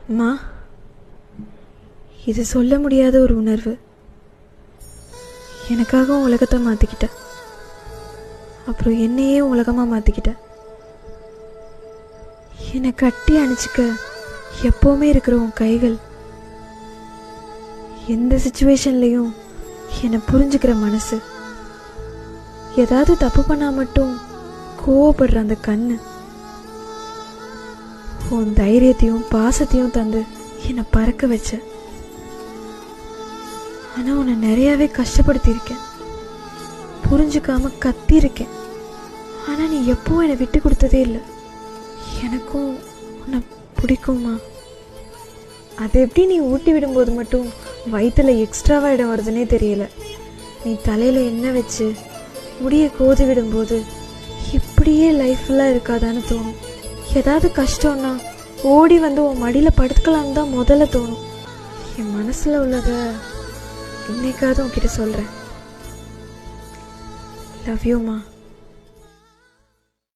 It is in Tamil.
அம்மா, இது சொல்ல முடியாத ஒரு உணர்வு. எனக்காக உலகத்தை மாற்றிக்கிட்ட, அப்புறம் என்னையே உலகமாக மாற்றிக்கிட்ட. என்னை கட்டி அணைச்சிக்க எப்போவுமே இருக்கிற உன் கைகள், எந்த சுச்சுவேஷன்லேயும் என்னை புரிஞ்சுக்கிற மனசு, ஏதாவது தப்பு பண்ணால் மட்டும் கோவப்படுற அந்த கண்ணு, உன் தைரியத்தையும் பாசத்தையும் தந்து என்னை பறக்க வச்ச. ஆனால் உன்னை நிறையாவே கஷ்டப்படுத்தியிருக்கேன், புரிஞ்சுக்காம கத்திருக்கேன். ஆனால் நீ எப்பவும் என்னை விட்டு கொடுத்ததே இல்லை. எனக்கும் உன்னை பிடிக்குமா? அது எப்படி நீ ஊட்டி விடும்போது மட்டும் வயிற்றுல எக்ஸ்ட்ராவாக இடம் வருதுன்னே தெரியல. நீ தலையில் எண்ணெய் வச்சு முடியை கோதி விடும்போது இப்படியே லைஃப்லாம் இருக்காதான்னு தோணும். ஏதாவது கஷ்டம்னா ஓடி வந்து உன் மடியில் படுத்துக்கலான்னு தான் முதல்ல தோணும். என் மனசில் உள்ளதை இன்னைக்காவது உன்கிட்ட சொல்கிறேன். லவ் யூ மா.